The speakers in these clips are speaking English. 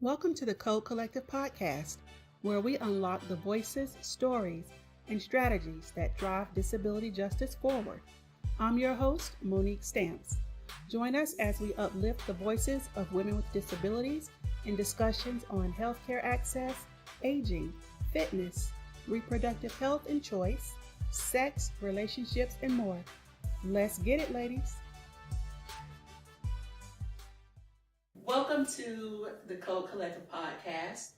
Welcome to the C.O.D.E Collective podcast, where we unlock the voices, stories, and strategies that drive disability justice forward. I'm your host, Monique Stamps. Join us as we uplift the voices of women with disabilities in discussions on healthcare access, aging, fitness, reproductive health and choice, sex, relationships, and more. Let's get it, ladies. Welcome to the C.O.D.E Collective podcast.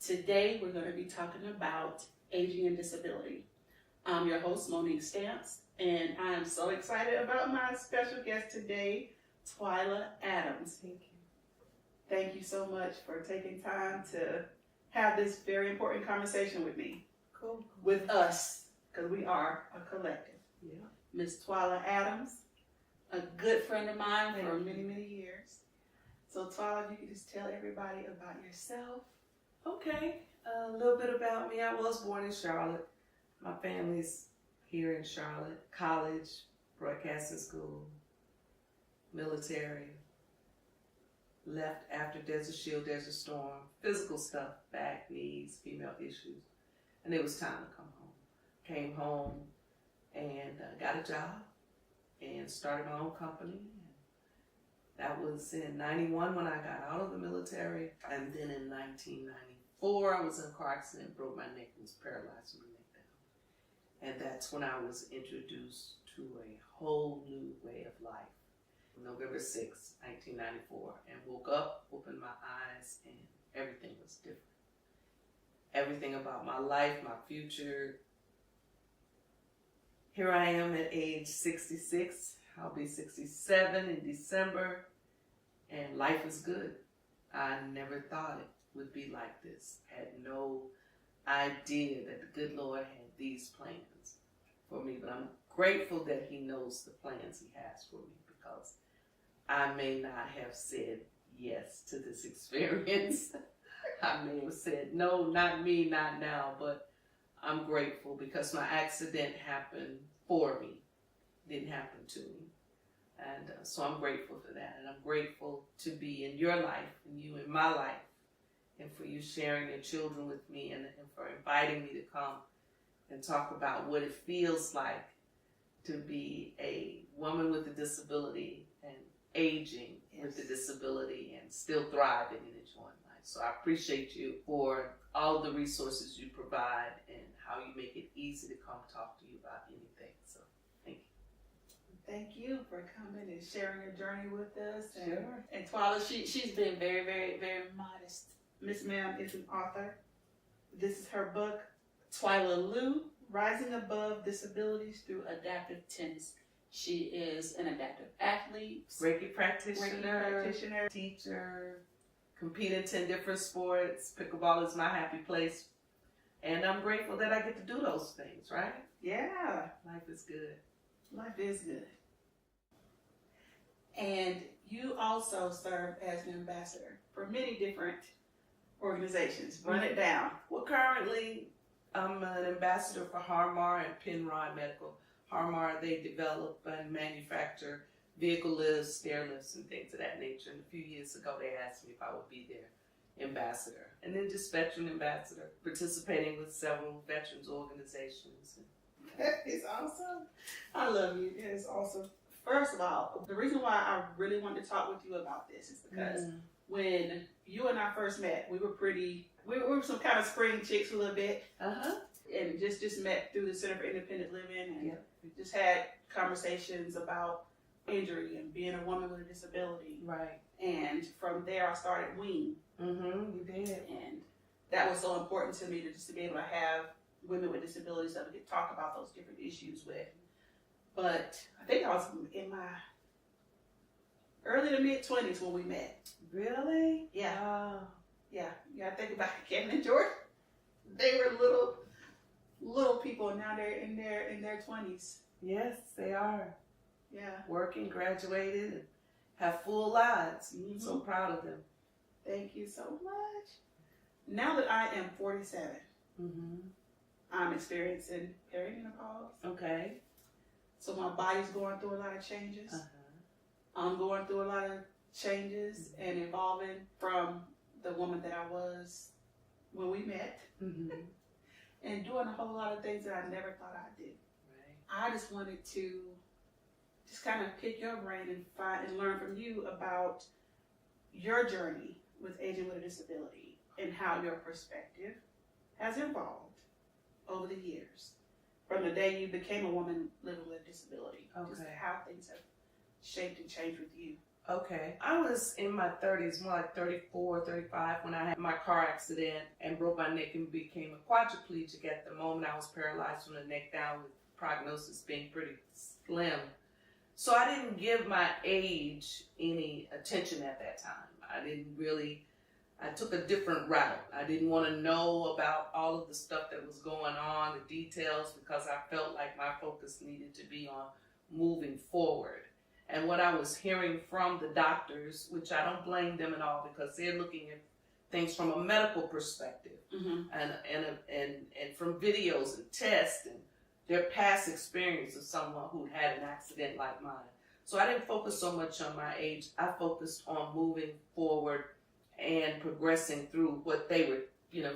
Today we're going to be talking about aging and disability. I'm your host, Monique Stamps, and I'm so excited about my special guest today, Twyla Adams. Thank you. Thank you so much for taking time to have this very important conversation with me. Cool. With us, because we are a collective. Yeah. Miss Twyla Adams, a good friend of mine for many, many years. So Twyla, if you could just tell everybody about yourself. Okay. A little bit about me. I was born in Charlotte. My family's here in Charlotte. College, broadcasting school, military. Left after Desert Shield, Desert Storm. Physical stuff, back, knees, female issues. And it was time to come home. Came home and got a job and started my own company. That was in 91 when I got out of the military. And then in 1994, I was in a car accident, broke my neck, and was paralyzed from the neck down. And that's when I was introduced to a whole new way of life. November 6, 1994, and woke up, opened my eyes, and everything was different. Everything about my life, my future. Here I am at age 66. I'll be 67 in December, and life is good. I never thought it would be like this. Had no idea that the good Lord had these plans for me, but I'm grateful that He knows the plans He has for me, because I may not have said yes to this experience. I may have said, no, not me, not now, but I'm grateful because my accident happened for me. Didn't happen to me. And so I'm grateful for that. And I'm grateful to be in your life and you in my life, and for you sharing your children with me, and for inviting me to come and talk about what it feels like to be a woman with a disability and aging with a disability and still thriving and enjoying life. So I appreciate you for all the resources you provide and how you make it easy to come talk to you about anything. So thank you. Thank you for coming and sharing your journey with us. And, Sure. And Twyla, she's been very, very, very modest. Miss Ma'am is an author. This is her book, Twyla Liu, Rising Above Disabilities Through Adaptive Tennis. She is an adaptive athlete, Reiki practitioner, teacher, compete in 10 different sports. Pickleball is my happy place. And I'm grateful that I get to do those things, right? Yeah. Life is good. Life is good. And you also serve as an ambassador for many different organizations. Run it down. Well, currently, I'm an ambassador for Harmar and Penrod Medical. Harmar, they develop and manufacture vehicle lifts, stair lifts, and things of that nature. And a few years ago, they asked me if I would be their ambassador. And then just veteran ambassador, participating with several veterans organizations. That is awesome. I love you. It is awesome. First of all, the reason why I really wanted to talk with you about this is because when you and I first met, we were some kind of spring chicks a little bit. And just met through the Center for Independent Living, and we just had conversations about injury and being a woman with a disability. Right. And from there I started WING. You did. And that was so important to me, to be able to have women with disabilities that we could talk about those different issues with. But I think I was in my early to mid 20s when we met. Really? Yeah. Wow. Yeah. I think about Kevin and George. They were little people. Now they're in their 20s. Yes, they are. Yeah. Working, graduated, and have full lives. I'm so proud of them. Thank you so much. Now that I am 47, I'm experiencing perimenopause. Okay. So my body's going through a lot of changes. I'm going through a lot of changes and evolving from the woman that I was when we met, Mm-hmm. and doing a whole lot of things that I never thought I'd do. Right. I just wanted to just kind of pick your brain and find and learn from you about your journey with aging with a disability and how your perspective has evolved over the years. From the day you became a woman living with a disability, just Okay. how things have shaped and changed with you. Okay. I was in my 30s, more like 34, 35, when I had my car accident and broke my neck and became a quadriplegic. At the moment, I was paralyzed from the neck down, with prognosis being pretty slim. So I didn't give my age any attention at that time. I took a different route. I didn't want to know about all of the stuff that was going on, the details, because I felt like my focus needed to be on moving forward. And what I was hearing from the doctors, which I don't blame them at all, because they're looking at things from a medical perspective, and from videos and tests and their past experience of someone who had an accident like mine. So I didn't focus so much on my age. I focused on moving forward and progressing through what they were,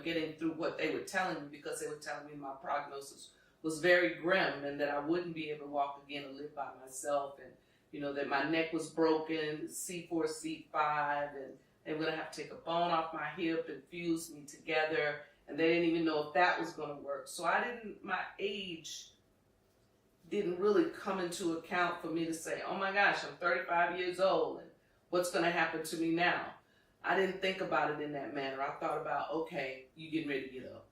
getting through what they were telling me, because they were telling me my prognosis was very grim and that I wouldn't be able to walk again and live by myself, and that my neck was broken, C4, C5, and they were going to have to take a bone off my hip and fuse me together, and they didn't even know if that was going to work. So my age didn't really come into account for me to say, oh my gosh, I'm 35 years old, and what's going to happen to me now? I didn't think about it in that manner. I thought about, okay, you getting ready to get up,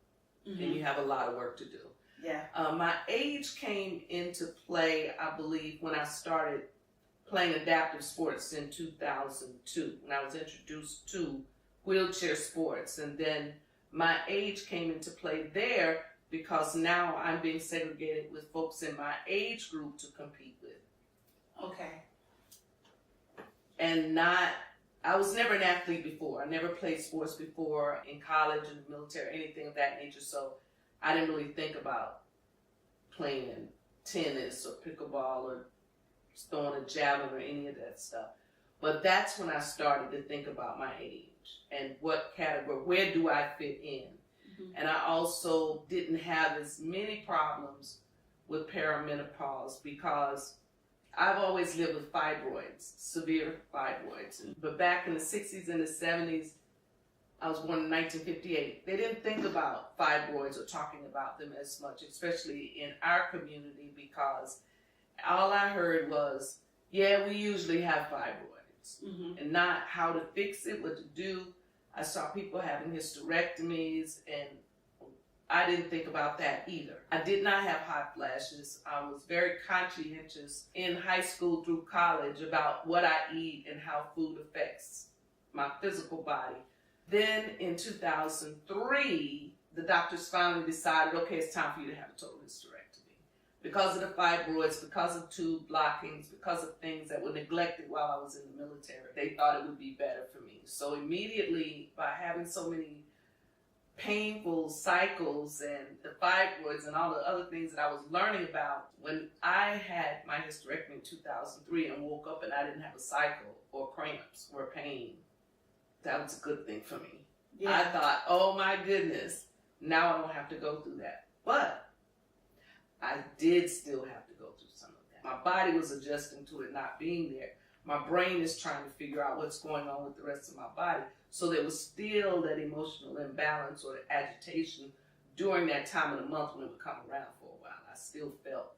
and you have a lot of work to do. Yeah. My age came into play, I believe, when I started playing adaptive sports in 2002, when I was introduced to wheelchair sports. And then my age came into play there because now I'm being segregated with folks in my age group to compete with. Okay. And I was never an athlete before. I never played sports before in college, in the military, anything of that nature. So I didn't really think about playing tennis or pickleball or throwing a javelin or any of that stuff. But that's when I started to think about my age and what category, where do I fit in? And I also didn't have as many problems with perimenopause because I've always lived with fibroids, severe fibroids. But back in the 60s and the 70s, I was born in 1958. They didn't think about fibroids or talking about them as much, especially in our community, because all I heard was, yeah, we usually have fibroids, and not how to fix it, what to do. I saw people having hysterectomies, and I didn't think about that either. I did not have hot flashes. I was very conscientious in high school through college about what I eat and how food affects my physical body. Then in 2003, the doctors finally decided, okay, it's time for you to have a total hysterectomy. Because of the fibroids, because of tube blockings, because of things that were neglected while I was in the military, they thought it would be better for me. So immediately, by having so many painful cycles and the fibroids and all the other things that I was learning about, when I had my hysterectomy in 2003 and woke up and I didn't have a cycle or cramps or pain, that was a good thing for me. Yeah. I thought, oh my goodness, now I don't have to go through that. But I did still have to go through some of that. My body was adjusting to it not being there. My brain is trying to figure out what's going on with the rest of my body. So there was still that emotional imbalance or the agitation during that time of the month when it would come around for a while. I still felt,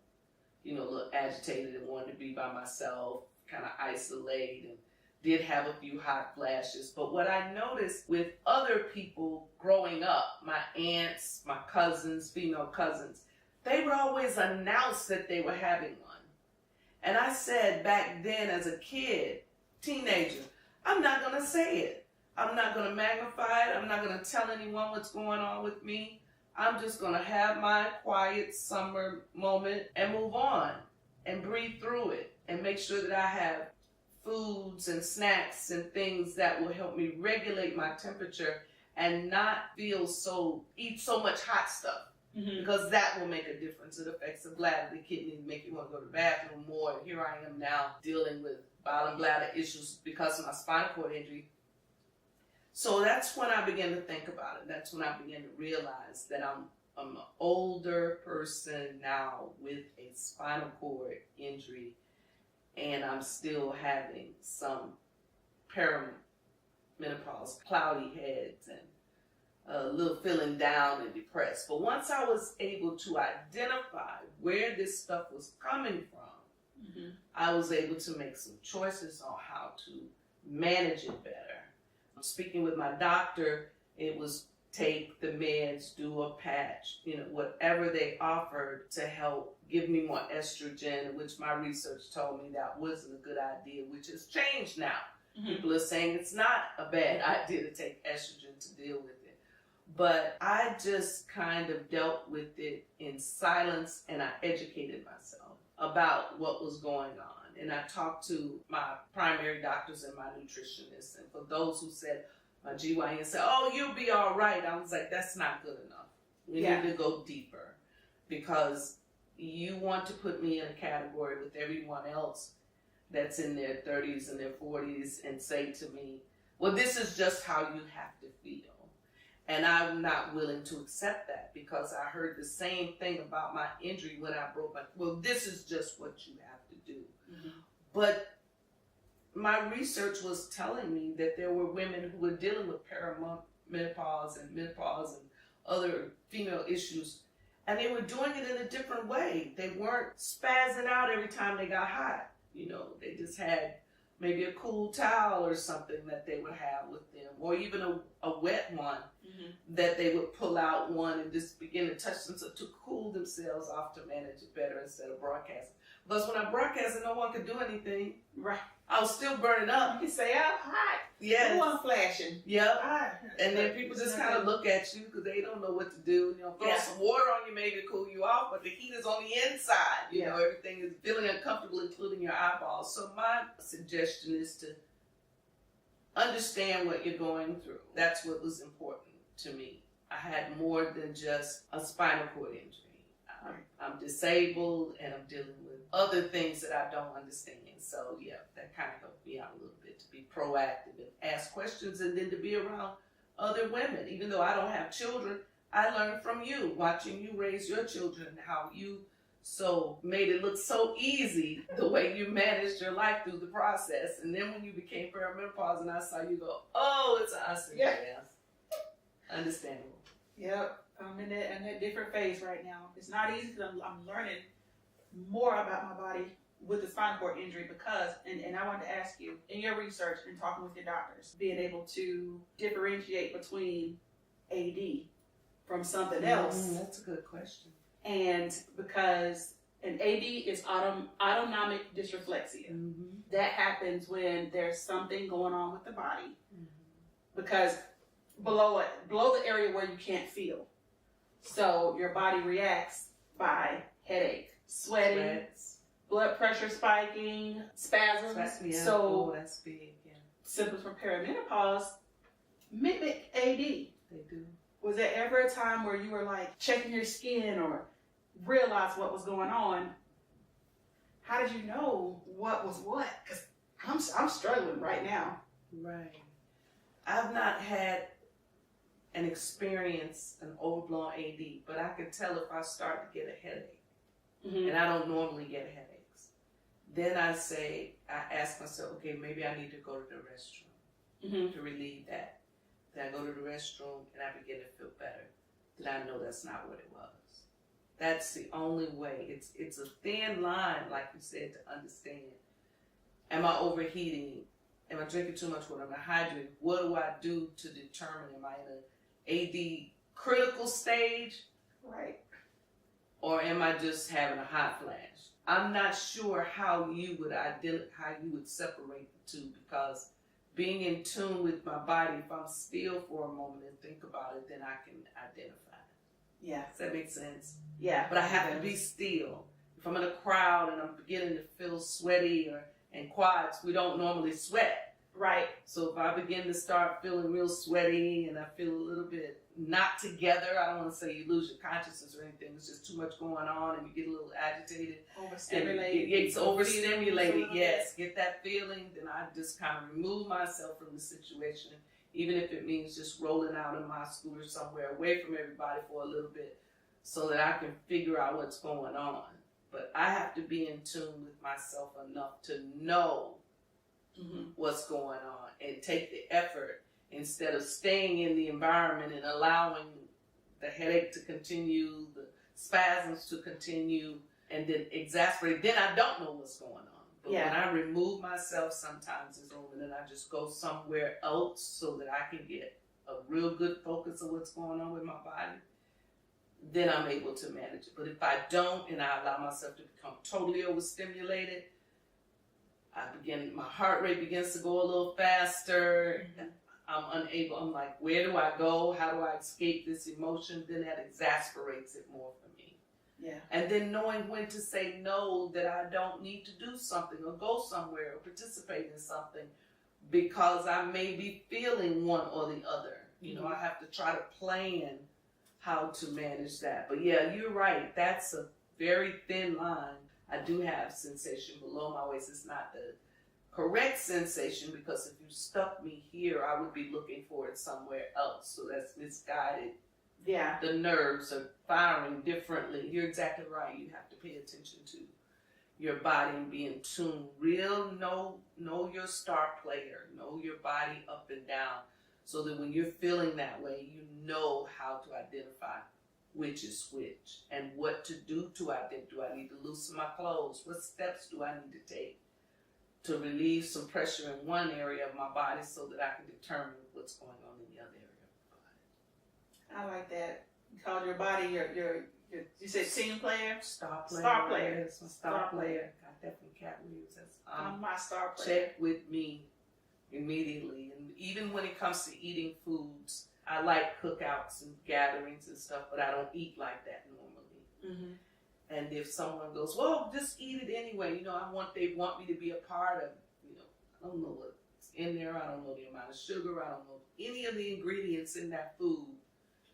a little agitated and wanted to be by myself, kind of isolated, and did have a few hot flashes. But what I noticed with other people growing up, my aunts, my cousins, female cousins, they would always announce that they were having one. And I said back then as a kid, teenager, I'm not going to say it. I'm not going to magnify it. I'm not going to tell anyone what's going on with me. I'm just going to have my quiet summer moment and move on and breathe through it and make sure that I have foods and snacks and things that will help me regulate my temperature and not eat so much hot stuff. Because that will make a difference. It affects the bladder, the kidney, make you want to go to the bathroom more. And here I am now dealing with bowel and bladder issues because of my spinal cord injury. So that's when I began to think about it. That's when I began to realize that I'm an older person now with a spinal cord injury, and I'm still having some perimenopause, cloudy heads, and a little feeling down and depressed. But once I was able to identify where this stuff was coming from, I was able to make some choices on how to manage it better. Speaking with my doctor, it was take the meds, do a patch, whatever they offered to help give me more estrogen, which my research told me that wasn't a good idea, which has changed now. People are saying it's not a bad idea to take estrogen to deal with it. But I just kind of dealt with it in silence, and I educated myself about what was going on. And I talked to my primary doctors and my nutritionists. And for those who said, my GYN said, oh, you'll be all right, I was like, that's not good enough. We need to go deeper, because you want to put me in a category with everyone else that's in their 30s and their 40s and say to me, well, this is just how you have to feel. And I'm not willing to accept that, because I heard the same thing about my injury when I broke my, well, this is just what you have to do. But my research was telling me that there were women who were dealing with perimenopause and menopause and other female issues, and they were doing it in a different way. They weren't spazzing out every time they got hot. They just had maybe a cool towel or something that they would have with them, or even a wet one that they would pull out one and just begin to touch themselves to cool themselves off to manage it better instead of broadcasting. Because when I broadcasted, no one could do anything. Right. I was still burning up. You can say, I'm hot. Yeah. No, I'm flashing. Yep. And then people just kind of look at you because they don't know what to do. Throw some water on you maybe to cool you off, but the heat is on the inside. Everything is feeling uncomfortable, including your eyeballs. So my suggestion is to understand what you're going through. That's what was important to me. I had more than just a spinal cord injury. I'm disabled, and I'm dealing with other things that I don't understand. So that kind of helped me out a little bit to be proactive and ask questions, and then to be around other women. Even though I don't have children, I learned from you, watching you raise your children, how you made it look so easy the way you managed your life through the process. And then when you became perimenopause and I saw you go, oh, it's us. Yes. Understandable. Yep. I'm in that different phase right now. It's not easy, because I'm learning more about my body with the spinal cord injury, because, and I wanted to ask you, in your research and talking with your doctors, being able to differentiate between AD from something else. That's a good question. And because an AD is autonomic dysreflexia. That happens when there's something going on with the body, because below the area where you can't feel. So your body reacts by headache, sweating, blood pressure spiking, spasms. So that's big, symptoms from perimenopause mimic AD. They do. Was there ever a time where you were like checking your skin or realized what was going on? How did you know what was what? Because I'm struggling right now. Right. I've not had an overblown AD, but I can tell if I start to get a headache, and I don't normally get headaches. Then I ask myself, okay, maybe I need to go to the restroom to relieve that. Then I go to the restroom and I begin to feel better. Then I know that's not what it was. That's the only way. It's a thin line, like you said, to understand. Am I overheating? Am I drinking too much water? Am I hydrated? What do I do to determine, am I in an AD critical stage? Right. Or am I just having a hot flash? I'm not sure how you would separate the two, because being in tune with my body, if I'm still for a moment and think about it, then I can identify it. Yeah. Does that make sense? Yeah. But I have to be still. If I'm in a crowd and I'm beginning to feel sweaty and quads, we don't normally sweat. Right. So if I begin to start feeling real sweaty and I feel a little bit not together, I don't want to say you lose your consciousness or anything. It's just too much going on and you get a little agitated. Overstimulated. It's overstimulated, yes. Get that feeling, then I just kind of remove myself from the situation even if it means just rolling out in my scooter somewhere away from everybody for a little bit so that I can figure out what's going on. But I have to be in tune with myself enough to know what's going on and take the effort instead of staying in the environment and allowing the headache to continue, the spasms to continue, and then exasperate. Then I don't know what's going on. But when I remove myself sometimes as woman and I just go somewhere else so that I can get a real good focus of what's going on with my body, then I'm able to manage it. But if I don't and I allow myself to become totally overstimulated, my heart rate begins to go a little faster. I'm unable, I'm like, where do I go? How do I escape this emotion? Then that exasperates it more for me. Yeah. And then knowing when to say no, that I don't need to do something or go somewhere or participate in something because I may be feeling one or the other. You know, I have to try to plan how to manage that. But yeah, you're right. That's a very thin line. I do have sensation below my waist. It's not the correct sensation because if you stuck me here, I would be looking for it somewhere else. So that's misguided. Yeah. The nerves are firing differently. You're exactly right. You have to pay attention to your body and be in tune. Know your star player. Know your body up and down so that when you're feeling that way, you know how to identify which is which and what to do to identify. Do I need to loosen my clothes? What steps do I need to take to relieve some pressure in one area of my body so that I can determine what's going on in the other area of my body? I like that. You called your body your you said team player? Star player. Star player. Yes, my star player. Got that from Cat Williams. I'm my star player. Check with me immediately. And even when it comes to eating foods, I like cookouts and gatherings and stuff, but I don't eat like that normally. And if someone goes, well, just eat it anyway, you know, they want me to be a part of, you know, I don't know what's in there. I don't know the amount of sugar. I don't know any of the ingredients in that food.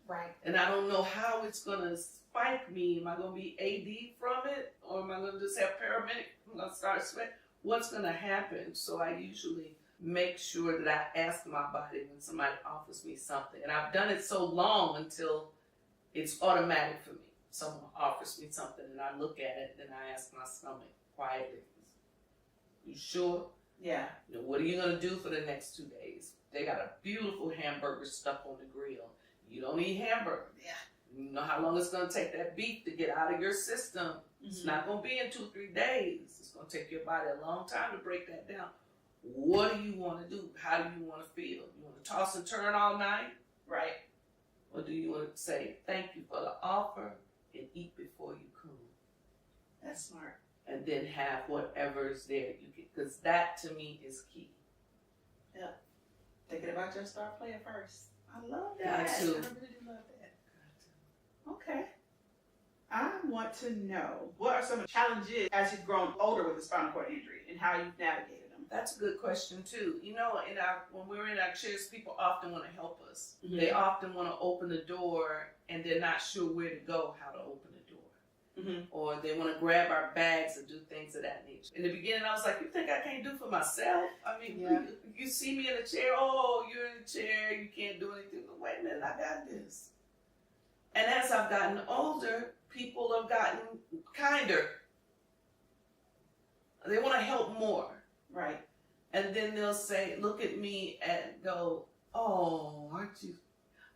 Right. And I don't know how it's going to spike me. Am I going to be AD from it? Or am I going to just have paramedic? I'm going to start sweating. What's going to happen? So I usually make sure that I ask my body when somebody offers me something. And I've done it so long until it's automatic for me. Someone offers me something and I look at it and I ask my stomach quietly, you sure? Yeah. You know, what are you going to do for the next 2 days? They got a beautiful hamburger stuck on the grill. You don't eat hamburger. Yeah. You know how long it's going to take that beef to get out of your system. It's not going to be in 2-3 days. It's going to take your body a long time to break that down. What do you want to do? How do you want to feel? You want to toss and turn all night? Right. Or do you want to say, thank you for the offer and eat before you cool? That's smart. And then have whatever is there you get. Because that to me is key. Yeah. Thinking about your star player first. I love that. Got to. I really do love that. Okay. I want to know, what are some challenges as you've grown older with the spinal cord injury and how you've navigated them? That's a good question too. You know, when we're in our chairs, people often want to help us. They often want to open the door and they're not sure where to go, how to open the door. Or they want to grab our bags and do things of that nature. In the beginning, I was like, you think I can't do for myself? I mean, you see me in a chair, oh, you're in a chair, you can't do anything. But wait a minute, I got this. And as I've gotten older, people have gotten kinder. They want to help more. Right. And then they'll say, look at me and go, oh, aren't you?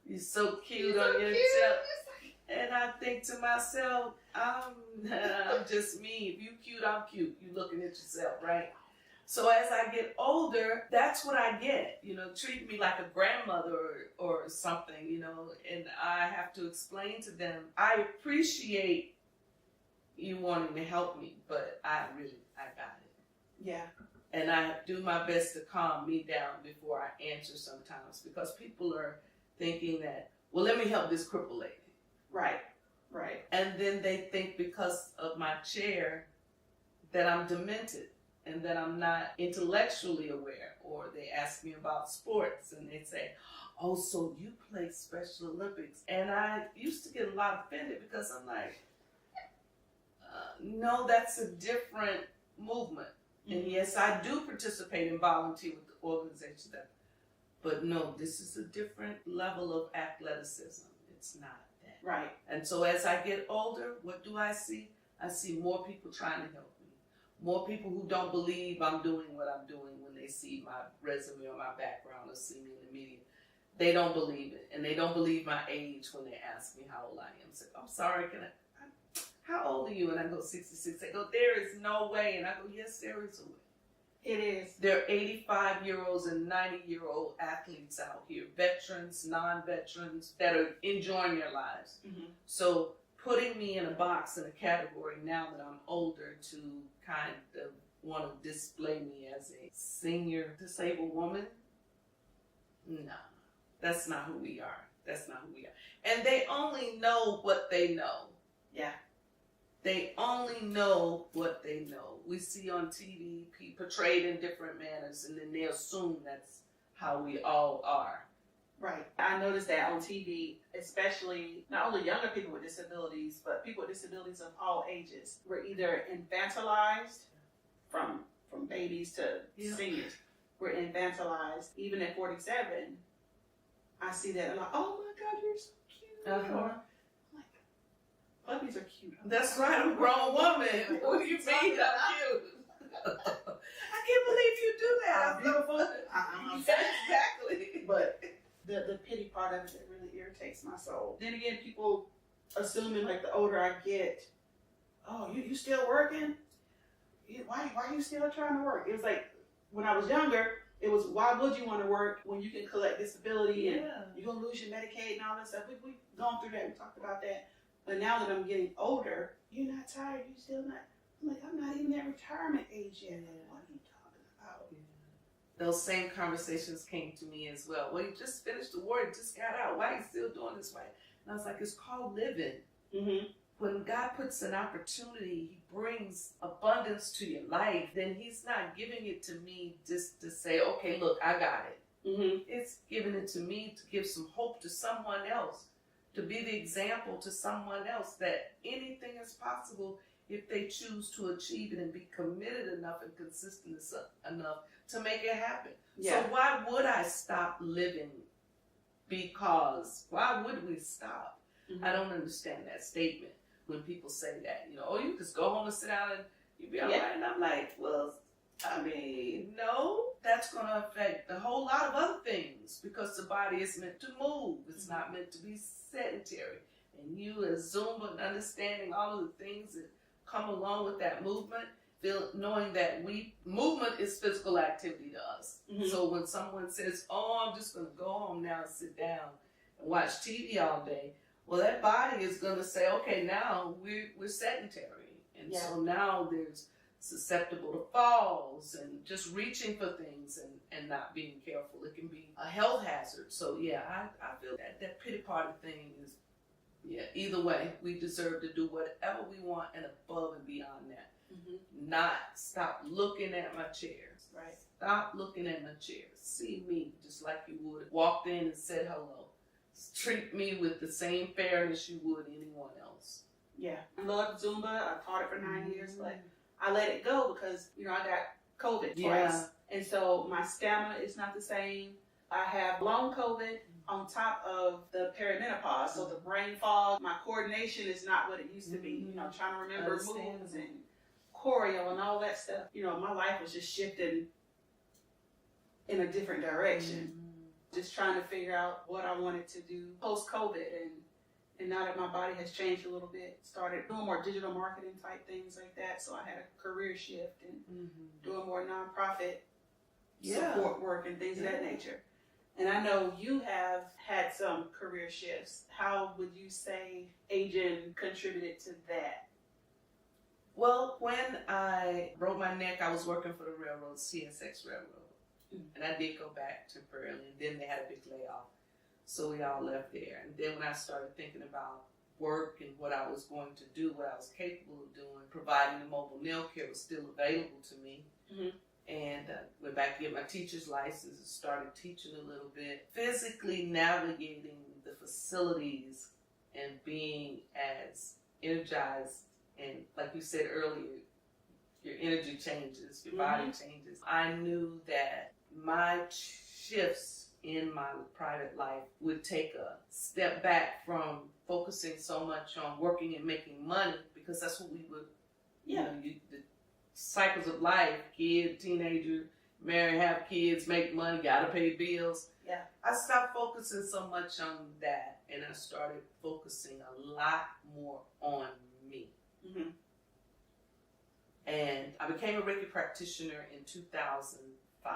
You're so cute on your tail. And I think to myself, I'm just me. If you cute, I'm cute. You looking at yourself, right? So as I get older, that's what I get. You know, treat me like a grandmother or something, you know, and I have to explain to them, I appreciate you wanting to help me, but I got it. Yeah. And I do my best to calm me down before I answer sometimes because people are thinking that, well, let me help this crippled lady. Right, right. And then they think because of my chair that I'm demented and that I'm not intellectually aware. Or they ask me about sports and they say, oh, so you play Special Olympics. And I used to get a lot offended because I'm like, no, that's a different movement. And yes, I do participate and volunteer with the organization, But no, this is a different level of athleticism. It's not that. Right. And so as I get older, what do I see? I see more people trying to help me. More people who don't believe I'm doing what I'm doing when they see my resume or my background or see me in the media. They don't believe it. And they don't believe my age when they ask me how old I am. So I'm sorry, how old are you? And I go 66. They go, there is no way. And I go, yes, there is a way. It is. There are 85-year-olds and 90-year-old athletes out here, veterans, non-veterans, that are enjoying their lives. Mm-hmm. So putting me in a box, in a category now that I'm older, to kind of want to display me as a senior disabled woman, no, that's not who we are. That's not who we are. And they only know what they know. Yeah. They only know what they know. We see on TV portrayed in different manners, and then they assume that's how we all are. Right. I noticed that on TV, especially not only younger people with disabilities, but people with disabilities of all ages. We're either infantilized from babies to seniors. We're infantilized. Even at 47, I see that. I'm like, oh my God, you're so cute. Uh-huh. Puppies are cute. That's right, I'm a grown woman. What do you mean I'm cute? I can't believe you do that. I'm beautiful. Exactly. But the pity part of it that really irritates my soul. Then again, people assuming like the older I get, oh, you still working? Why are you still trying to work? It was like when I was younger, it was, why would you want to work when you can collect disability and you're gonna lose your Medicaid and all that stuff. We've gone through that. We talked about that. But now that I'm getting older, you're not tired. You still not. I'm like, I'm not even at retirement age yet. Like, what are you talking about? Those same conversations came to me as well. Well, you just finished the war, you just got out. Why are you still doing this way? And I was like, it's called living. Mm-hmm. When God puts an opportunity, He brings abundance to your life, then He's not giving it to me just to say, okay, look, I got it. Mm-hmm. It's giving it to me to give some hope to someone else, to be the example to someone else that anything is possible if they choose to achieve it and be committed enough and consistent enough to make it happen. Yeah. So why would I stop living? Because why would we stop? Mm-hmm. I don't understand that statement when people say that. Oh, you just go home and sit down and you'll be all right. And I'm like, well, I mean, no, that's going to affect a whole lot of other things because the body is meant to move. It's not meant to be sedentary. And you as Zumba and understanding all of the things that come along with that movement, knowing that movement is physical activity to us. Mm-hmm. So when someone says, oh, I'm just going to go home now and sit down and watch TV all day, well, that body is going to say, okay, now we're sedentary. And so now there's susceptible to falls and just reaching for things and not being careful. It can be a health hazard. So yeah, I feel that pity party thing is, either way, we deserve to do whatever we want and above and beyond that. Mm-hmm. Not stop looking at my chairs. Right. Stop looking at my chairs. See me just like you would. Walked in and said hello. Treat me with the same fairness you would anyone else. Yeah. I love Zumba. I taught it for 9 years, but I let it go because, I got COVID twice. And so my stamina is not the same. I have long COVID on top of the perimenopause. So the brain fog, my coordination is not what it used to be. Trying to remember moves and choreo and all that stuff. My life was just shifting in a different direction. Just trying to figure out what I wanted to do post-COVID. And now that my body has changed a little bit, started doing more digital marketing type things like that. So I had a career shift and doing more nonprofit support work and things of that nature. And I know you have had some career shifts. How would you say aging contributed to that? Well, when I broke my neck, I was working for the railroad, CSX Railroad. And I did go back temporarily, and then they had a big layoff. So we all left there. And then when I started thinking about work and what I was going to do, what I was capable of doing, providing the mobile nail care was still available to me. And went back to get my teacher's license and started teaching a little bit. Physically navigating the facilities and being as energized, and like you said earlier, your energy changes, your body changes. I knew that my shifts in my private life would take a step back from focusing so much on working and making money, because that's what we would, the cycles of life, kid, teenager, marry, have kids, make money, gotta pay bills. Yeah. I stopped focusing so much on that, and I started focusing a lot more on me. Mm-hmm. And I became a Reiki practitioner in 2005.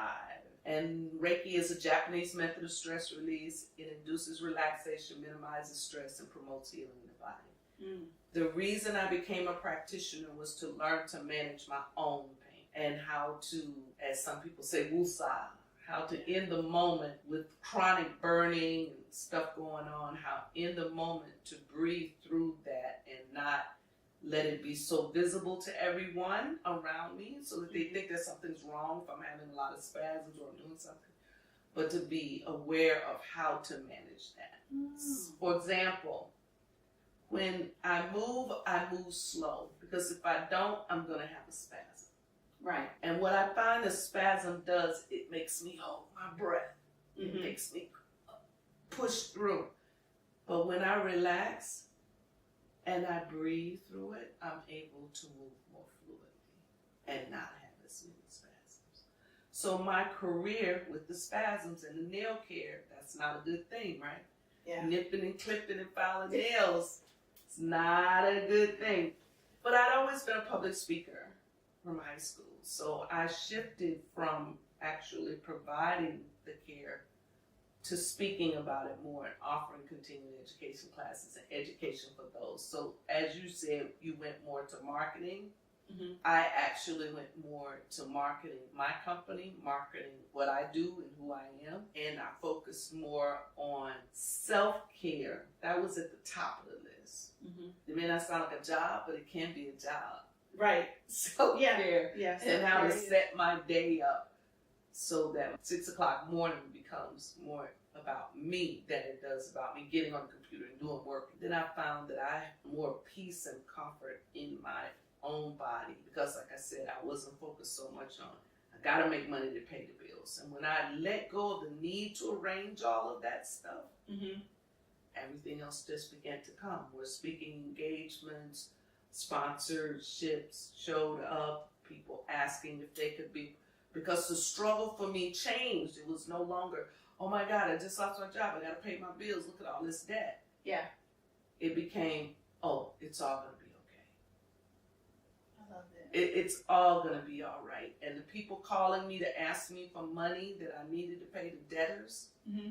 And Reiki is a Japanese method of stress release. It induces relaxation, minimizes stress, and promotes healing in the body. Mm. The reason I became a practitioner was to learn to manage my own pain and how to, as some people say, wusa, how to in the moment with chronic burning and stuff going on, how in the moment to breathe through that and not let it be so visible to everyone around me so that they think that something's wrong if I'm having a lot of spasms or I'm doing something, but to be aware of how to manage that. Mm. For example, when I move slow, because if I don't, I'm going to have a spasm. Right. And what I find a spasm does, it makes me hold my breath. Mm-hmm. It makes me push through. But when I relax and I breathe through it, I'm able to move more fluidly and not have as many spasms. So my career with the spasms and the nail care, that's not a good thing, right? Yeah. Nipping and clipping and filing nails, it's not a good thing. But I'd always been a public speaker from high school. So I shifted from actually providing the care to speaking about it more and offering continuing education classes and education for those. So as you said, you went more to marketing. Mm-hmm. I actually went more to marketing my company, marketing what I do and who I am, and I focused more on self-care. That was at the top of the list. Mm-hmm. It may not sound like a job, but it can be a job. Right. Self-care. Yeah. And how to set my day up so that 6 o'clock morning becomes more about me than it does about me getting on the computer and doing work. Then I found that I have more peace and comfort in my own body because, like I said, I wasn't focused so much on I gotta make money to pay the bills. And when I let go of the need to arrange all of that stuff, mm-hmm. everything else just began to come. Where speaking engagements, sponsorships showed up, people asking if they could be, because the struggle for me changed. It was no longer, oh my God, I just lost my job, I gotta pay my bills, look at all this debt. Yeah. It became, oh, it's all gonna be okay. I love that. It's all gonna be all right. And the people calling me to ask me for money that I needed to pay the debtors, mm-hmm.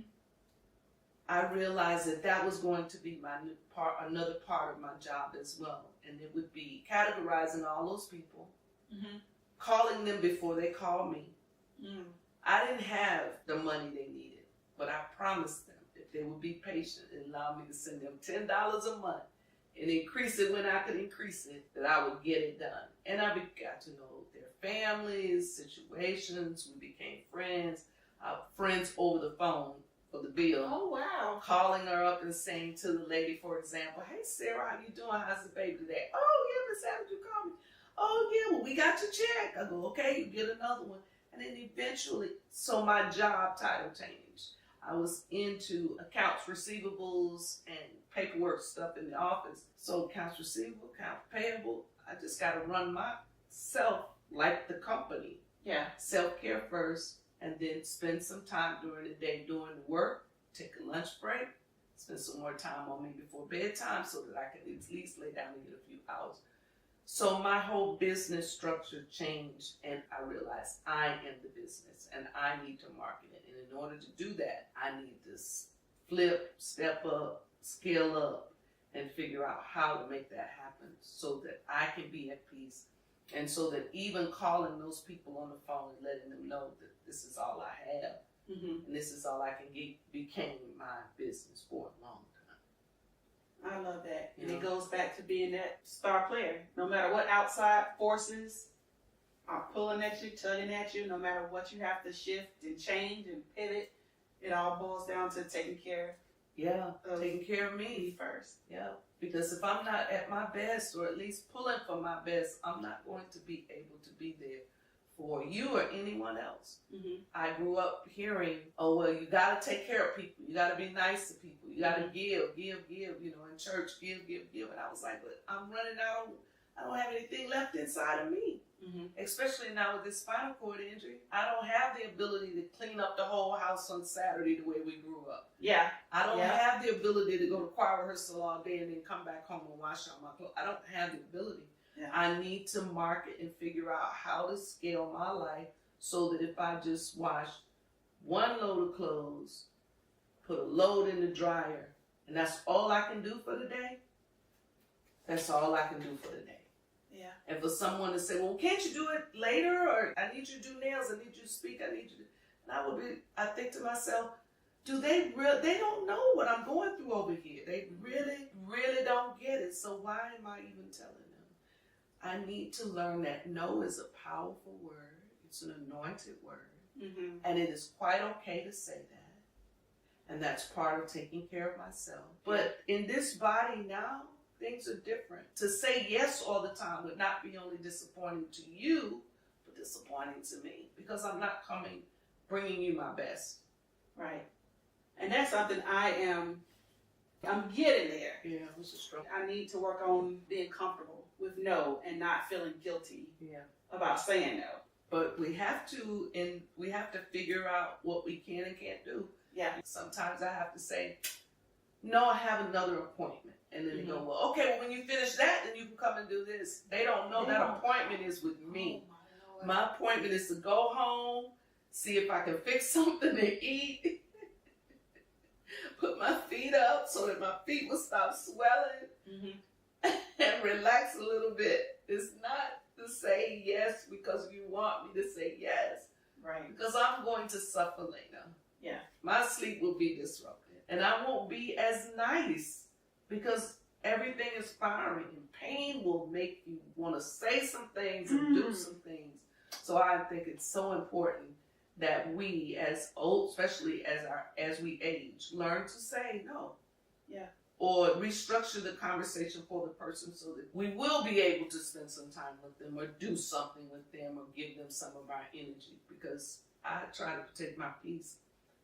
I realized that that was going to be my new part, another part of my job as well. And it would be categorizing all those people, mm-hmm. calling them before they call me. Mm. I didn't have the money they needed, but I promised them if they would be patient and allow me to send them $10 a month and increase it when I could increase it, that I would get it done. And I got to know their families, situations. We became friends, friends over the phone for the bill. Oh, wow. Calling her up and saying to the lady, for example, hey, Sarah, how you doing? How's the baby today? Oh, yeah, Miss Adams, you call me. Oh, yeah, well, we got your check. I go, okay, you get another one. And then eventually, so my job title changed. I was into accounts receivables and paperwork stuff in the office. So accounts receivable, accounts payable, I just got to run myself like the company. Yeah. Self-care first, and then spend some time during the day doing the work, take a lunch break, spend some more time on me before bedtime so that I can at least lay down and get a few hours. So my whole business structure changed, and I realized I am the business, and I need to market it. And in order to do that, I need to flip, step up, scale up, and figure out how to make that happen so that I can be at peace. And so that even calling those people on the phone and letting them know that this is all I have, mm-hmm. and this is all I can get, became my business for a long time. I love that. And Yeah. it goes back to being that star player. No matter what outside forces are pulling at you, tugging at you, no matter what you have to shift and change and pivot, it all boils down to taking care Yeah, of taking care of you me. first. Yeah, because if I'm not at my best, or at least pulling for my best, I'm not going to be able to be there for you or anyone else. Mm-hmm. I grew up hearing, oh, well, you got to take care of people. You got to be nice to people. You got to give, you know, in church, give. And I was like, but I'm running out. I don't have anything left inside of me. Mm-hmm. Especially now with this spinal cord injury. I don't have the ability to clean up the whole house on Saturday the way we grew up. Yeah. I don't have the ability to go to choir rehearsal all day and then come back home and wash out my clothes. I don't have the ability. Yeah. I need to market and figure out how to scale my life so that if I just wash one load of clothes, put a load in the dryer, and that's all I can do for the day, that's all I can do for the day. Yeah. And for someone to say, well, can't you do it later? Or I need you to do nails, I need you to speak, I need you to... And I think to myself, they don't know what I'm going through over here. They really, really don't get it. So why am I even telling them? I need to learn that no is a powerful word. It's an anointed word. Mm-hmm. And it is quite okay to say that. And that's part of taking care of myself. But in this body now, things are different. To say yes all the time would not be only disappointing to you, but disappointing to me. Because I'm not bringing you my best. Right. And that's something I'm getting there. Yeah, it's a struggle. I need to work on being comfortable with no and not feeling guilty about saying no. But we have to figure out what we can and can't do. Yeah. Sometimes I have to say, no, I have another appointment. And then they go, well, okay, well, when you finish that, then you can come and do this. They don't know that appointment is with me. Oh, my appointment is to go home, see if I can fix something to eat, put my feet up so that my feet will stop swelling, and relax a little bit. It's not to say yes because you want me to say yes. Right. Because I'm going to suffer later. Yeah. My sleep will be disrupted. And I won't be as nice because everything is firing. And pain will make you want to say some things and do some things. So I think it's so important that we as old, especially as we age, learn to say no. Yeah. Or restructure the conversation for the person so that we will be able to spend some time with them or do something with them or give them some of our energy. Because I try to protect my peace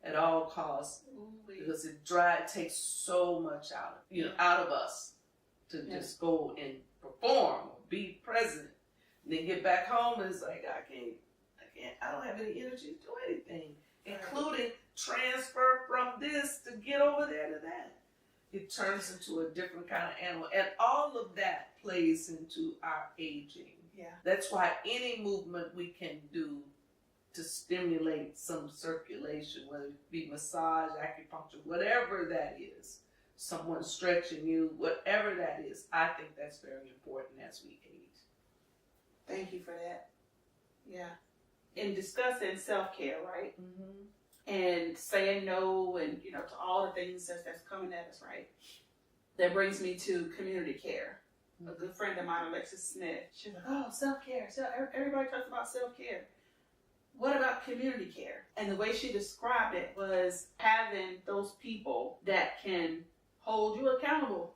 at all costs. Because it takes so much out of us to just go and perform or be present. And then get back home and it's like, I don't have any energy to do anything, including transfer from this to get over there to that. It turns into a different kind of animal. And all of that plays into our aging. Yeah. That's why any movement we can do to stimulate some circulation, whether it be massage, acupuncture, whatever that is, someone stretching you, whatever that is, I think that's very important as we age. Thank you for that. Yeah. In discussing self-care, right? Mm-hmm. And saying no and, to all the things that's coming at us, right? That brings me to community care. A good friend of mine, Alexis Smith, she's like, oh, self-care. Everybody talks about self-care. What about community care? And the way she described it was having those people that can hold you accountable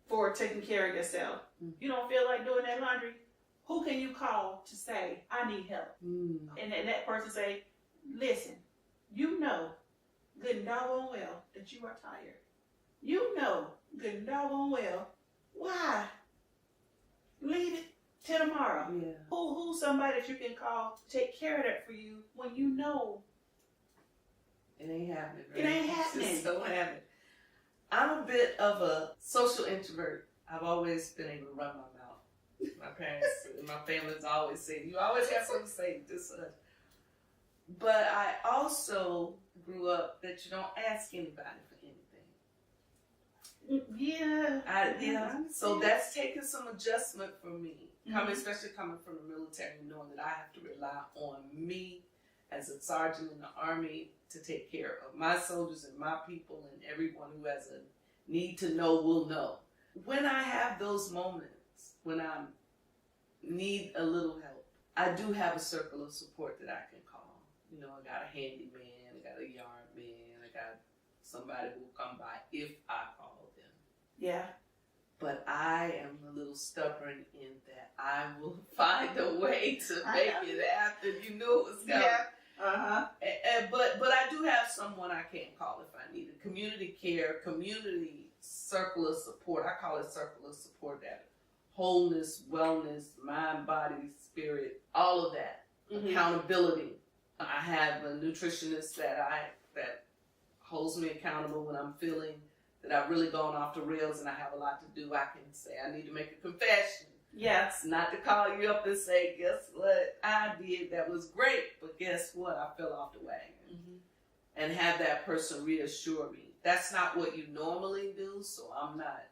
for taking care of yourself. You don't feel like doing that laundry? Who can you call to say, I need help? And that person say, listen, you know good and doggone well that you are tired. You know good and doggone well. Why? Leave it till tomorrow. Yeah. Who's somebody that you can call to take care of that for you when you know it ain't happening? Right? It ain't happening. It's so happening. I'm a bit of a social introvert. I've always been able to run my mouth. My parents and my family's always say, you always have something to say, this such. But I also grew up that you don't ask anybody for anything. Yeah. So that's taken some adjustment for me. Especially coming from the military, knowing that I have to rely on me as a sergeant in the Army to take care of my soldiers and my people, and everyone who has a need to know will know. When I have those moments, when I need a little help, I do have a circle of support that I can call. I got a handyman, I got a yard man, I got somebody who will come by if I call them. Yeah. But I am a little stubborn in that I will find a way to make it after you knew it was coming. Yeah. But I do have someone I can call if I need it. Community care, community circle of support. I call it circle of support. That wholeness, wellness, mind, body, spirit, all of that. Mm-hmm. Accountability. I have a nutritionist that holds me accountable when I'm feeling that I've really gone off the rails and I have a lot to do. I can say I need to make a confession. Yes. Not to call you up and say, guess what I did that was great, but guess what? I fell off the wagon. Mm-hmm. And have that person reassure me. That's not what you normally do, so I'm not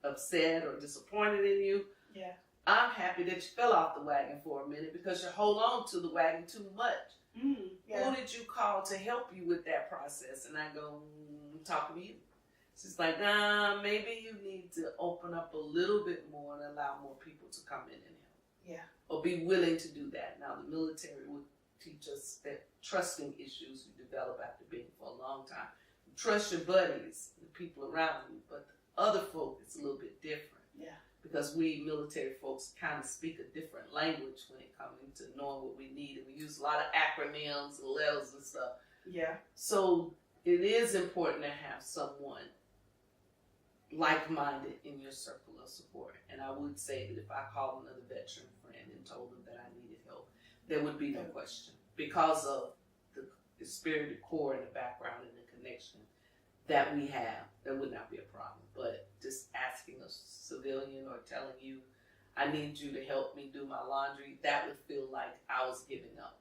upset or disappointed in you. Yeah. I'm happy that you fell off the wagon for a minute because you hold on to the wagon too much. Yeah. Who did you call to help you with that process? And I go, talking to you. She's like, maybe you need to open up a little bit more and allow more people to come in and help. Yeah. Or be willing to do that. Now, the military would teach us that trusting issues you develop after being for a long time. You trust your buddies, the people around you, but the other folk, it's a little bit different. Yeah. Because we military folks kind of speak a different language when it comes to knowing what we need. And we use a lot of acronyms and letters and stuff. Yeah. So it is important to have someone like-minded in your circle of support. And I would say that if I called another veteran friend and told them that I needed help, there would be no question. Because of the spirit, the core, and the background and the connection that we have, there would not be a problem. But just asking a civilian or telling you, I need you to help me do my laundry, that would feel like I was giving up.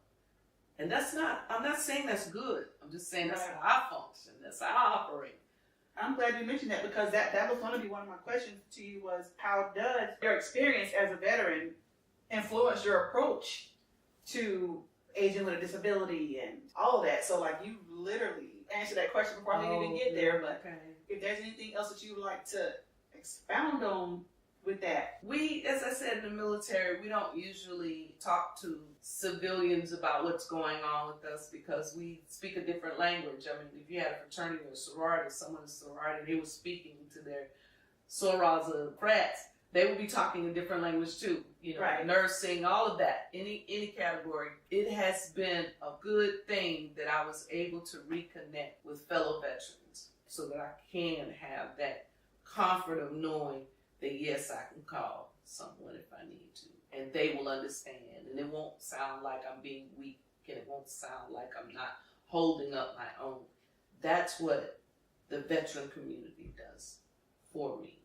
And I'm not saying that's good. I'm just saying that's how I function. That's how I operate. I'm glad you mentioned that because that was going to be one of my questions to you was how does your experience as a veteran influence your approach to aging with a disability and all of that? So like you literally answered that question before I even get there, but if there's anything else that you would like to expound on with that. We, as I said, in the military, we don't usually talk to civilians about what's going on with us because we speak a different language. I mean, if you had a fraternity or a sorority, someone in a sorority, they were speaking to their sorors or frats, they would be talking a different language too. You know, right. Nursing, all of that, any category. It has been a good thing that I was able to reconnect with fellow veterans so that I can have that comfort of knowing that yes, I can call someone if I need to. And they will understand. And it won't sound like I'm being weak. And it won't sound like I'm not holding up my own. That's what the veteran community does for me.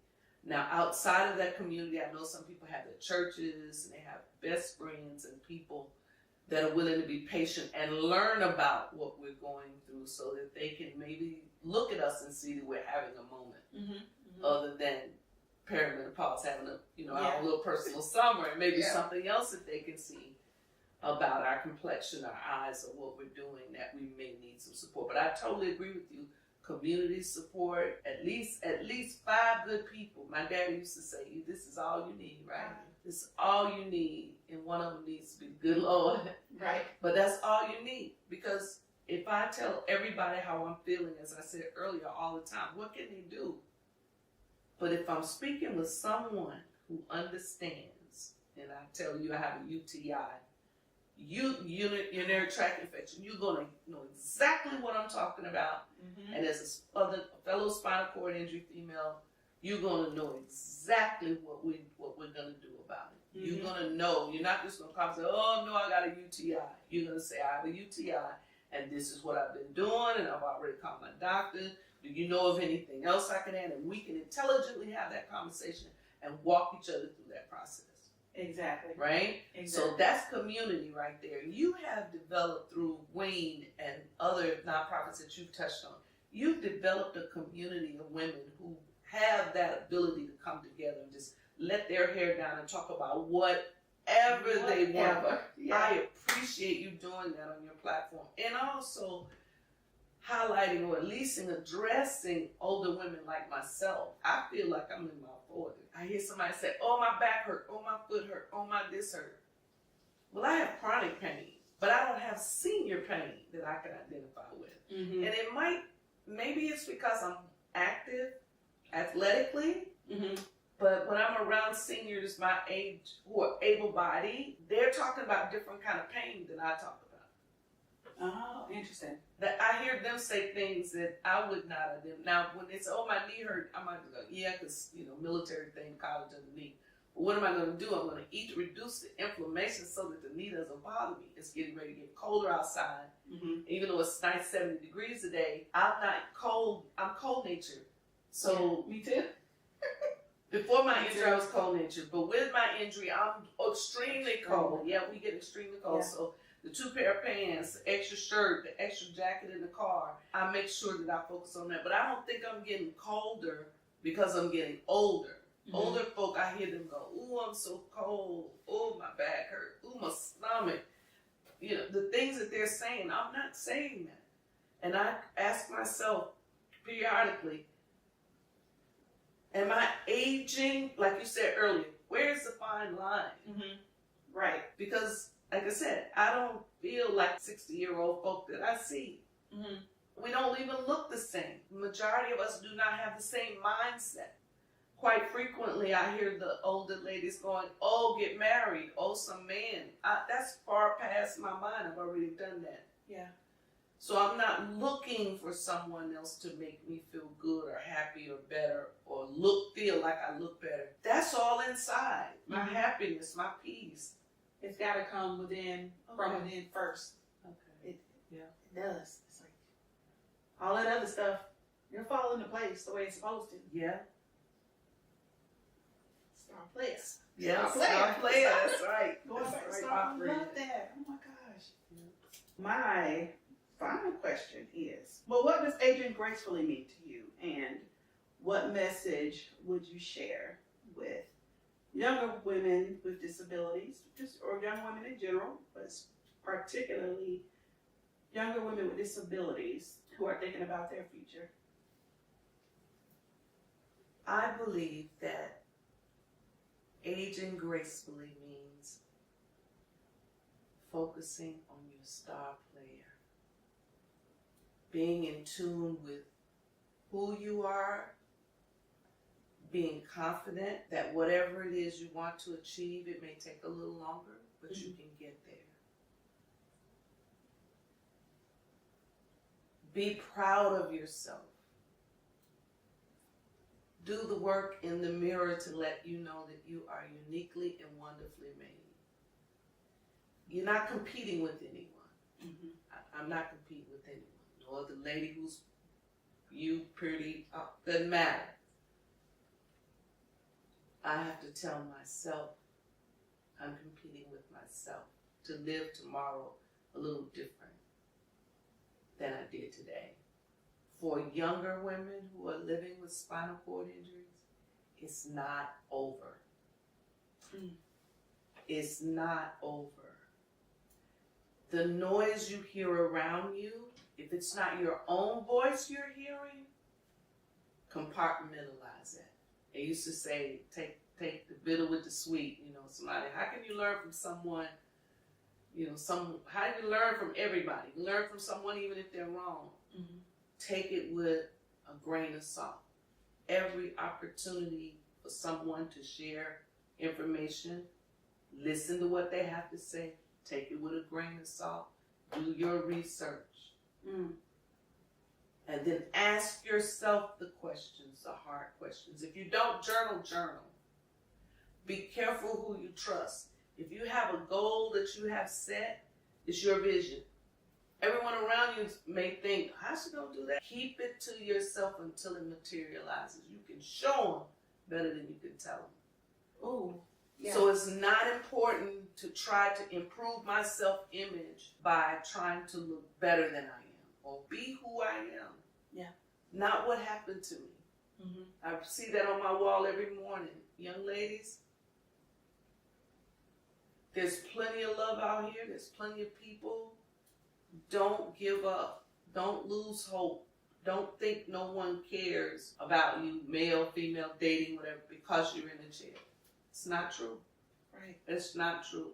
Now, outside of that community, I know some people have their churches and they have best friends and people that are willing to be patient and learn about what we're going through so that they can maybe look at us and see that we're having a moment other than perimenopause, having our little personal summer, and maybe something else that they can see about our complexion, our eyes, or what we're doing that we may need some support. But I totally agree with you. Community support, at least 5 good people. My daddy used to say, this is all you need, right? This is all you need, and one of them needs to be the good Lord. Right. But that's all you need, because if I tell everybody how I'm feeling, as I said earlier, all the time, what can they do? But if I'm speaking with someone who understands, and I tell you I have a UTI, urinary tract infection, you're going to know exactly what I'm talking about. And as a fellow spinal cord injury female, you're going to know exactly what we're going to do about it. You're going to know. You're not just going to come and say, oh, no, I got a UTI. You're going to say, I have a UTI, and this is what I've been doing, and I've already called my doctor. Do you know of anything else I can add? And we can intelligently have that conversation and walk each other through that process. Exactly. Right? Exactly. So that's community right there. You have developed through Wayne and other nonprofits that you've touched on. You've developed a community of women who have that ability to come together and just let their hair down and talk about whatever they want. I appreciate you doing that on your platform. And also highlighting or at least addressing older women like myself. I feel like I'm in my 40s. I hear somebody say, oh, my back hurt, oh, my foot hurt, oh, my this hurt. Well, I have chronic pain, but I don't have senior pain that I can identify with. And it maybe it's because I'm active athletically, But when I'm around seniors my age who are able-bodied, they're talking about different kind of pain than I talk about. Oh, interesting. That I hear them say things that I would not have them. Now, when they say, "Oh, my knee hurt," I might go, "Yeah, because military thing, college on the knee." But what am I going to do? I'm going to eat to reduce the inflammation so that the knee doesn't bother me. It's getting ready to get colder outside. Mm-hmm. Even though it's nice 70 degrees today, I'm not cold. I'm cold natured. So me too. before my injury, I was cold natured. But with my injury, I'm extremely cold. Yeah, we get extremely cold. Yeah. So the 2 pair of pants, the extra shirt, the extra jacket in the car, I make sure that I focus on that. But I don't think I'm getting colder because I'm getting older. Mm-hmm. Older folk, I hear them go, "Ooh, I'm so cold. Oh, my back hurt. Ooh, my stomach." The things that they're saying, I'm not saying that. And I ask myself periodically, am I aging? Like you said earlier, where's the fine line? Mm-hmm. Right. Because, like I said, I don't feel like 60-year-old folk that I see. Mm-hmm. We don't even look the same. The majority of us do not have the same mindset. Quite frequently, I hear the older ladies going, "Oh, get married. Oh, some man." That's far past my mind. I've already done that. Yeah. So I'm not looking for someone else to make me feel good or happy or better or feel like I look better. That's all inside. My happiness, my peace. It's got to come from within first. Okay. It does. It's like all that other stuff, you'll fall into place the way it's supposed to. Yeah. Star players. Yeah, star players. That's right. Going back to That's star, right. I love that. Oh my gosh. Yeah. My final question is, well, what does aging gracefully mean to you? And what message would you share with younger women with disabilities, or young women in general, but particularly younger women with disabilities who are thinking about their future? I believe that aging gracefully means focusing on your star player, being in tune with who you are, being confident that whatever it is you want to achieve, it may take a little longer, but you can get there. Be proud of yourself. Do the work in the mirror to let you know that you are uniquely and wonderfully made. You're not competing with anyone. Mm-hmm. I'm not competing with anyone. Nor the lady who's pretty, doesn't matter. I have to tell myself I'm competing with myself to live tomorrow a little different than I did today. For younger women who are living with spinal cord injuries, it's not over. It's not over. The noise you hear around you, if it's not your own voice you're hearing, compartmentalize it. They used to say, take the bitter with the sweet. How can you learn from someone? How do you learn from everybody? You learn from someone even if they're wrong. Mm-hmm. Take it with a grain of salt. Every opportunity for someone to share information, listen to what they have to say, take it with a grain of salt, do your research. And then ask yourself the questions, the hard questions. If you don't journal. Be careful who you trust. If you have a goal that you have set, it's your vision. Everyone around you may think, how's she going to do that? Keep it to yourself until it materializes. You can show them better than you can tell them. Ooh, yeah. So it's not important to try to improve my self-image by trying to look better than I am or be who I am. Yeah. Not what happened to me. Mm-hmm. I see that on my wall every morning. Young ladies, there's plenty of love out here. There's plenty of people. Don't give up. Don't lose hope. Don't think no one cares about you, male, female, dating, whatever, because you're in a chair. It's not true. Right. It's not true.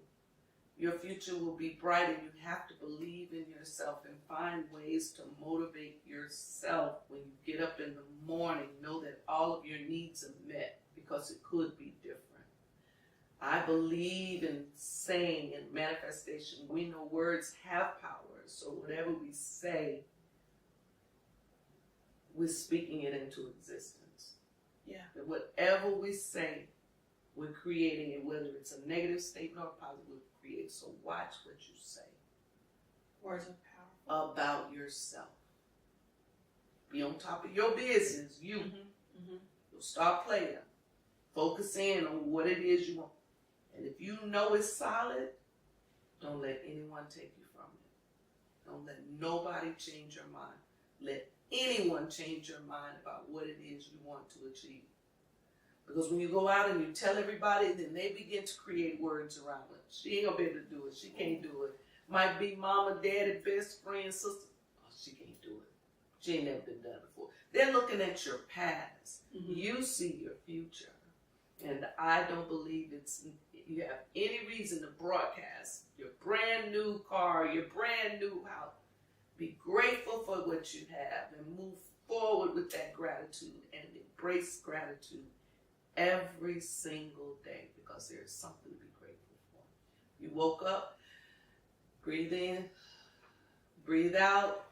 Your future will be bright, and you have to believe in yourself and find ways to motivate yourself when you get up in the morning. Know that all of your needs are met, because because it could be different. I believe in saying and manifestation. We know words have power, so whatever we say, we're speaking it into existence. Yeah. That whatever we say, we're creating it, whether it's a negative statement or a positive, we'll create. So watch what you say. Words are powerful. About yourself. Be on top of your business. You. You'll start playing. Focus in on what it is you want. And if you know it's solid, don't let anyone take you from it. Don't let nobody change your mind. Let anyone change your mind about what it is you want to achieve. Because when you go out and you tell everybody, then they begin to create words around it. She ain't gonna be able to do it. She can't do it. Might be mama, daddy, best friend, sister. Oh, she can't do it. She ain't never been done before. They're looking at your past. You see your future. And I don't believe you have any reason to broadcast your brand new car, your brand new house. Be grateful for what you have and move forward with that gratitude and embrace gratitude every single day, because there's something to be grateful for. You woke up, breathe in, breathe out.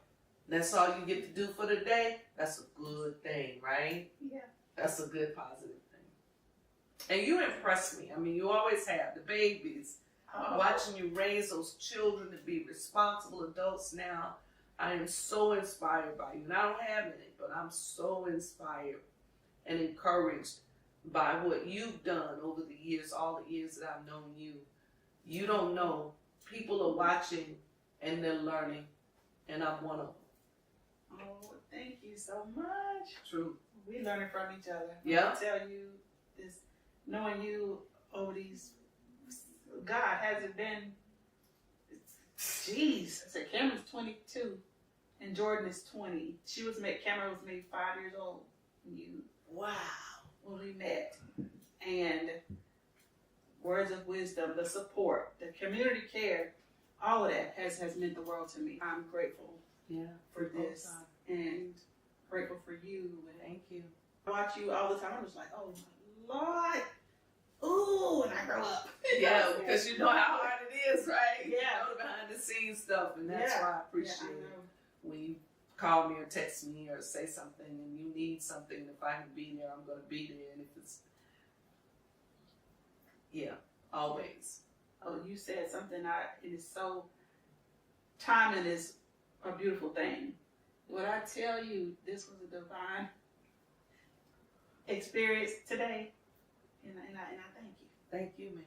That's all you get to do for the day. That's a good thing, right? Yeah. That's a good, positive thing. And you impress me. I mean, you always have. The babies, watching you raise those children to be responsible adults now. I am so inspired by you. And I don't have any, but I'm so inspired and encouraged by what you've done over the years, all the years that I've known you. You don't know. People are watching and they're learning, and I'm one of them. Oh, thank you so much. True. We learning from each other. Yeah. I tell you this, knowing you over these, God, has it been, jeez. I said Cameron's 22 and Jordan is 20. Cameron was maybe 5 years old Wow. when we met. And words of wisdom, the support, the community care, all of that has meant the world to me. I'm grateful for this and grateful for you. And Thank you. I watch you all the time. I'm just like, oh my Lord. Ooh, when I grow up. Yeah, because you know how hard it is, right? Yeah. You know the behind the scenes stuff, and that's why I appreciate it. When you call me or text me or say something and you need something, if I can be there, I'm going to be there. And if it's, always. Oh, you said something, it is so, timing is a beautiful thing. When I tell you this was a divine experience today, and I thank you. Thank you, man.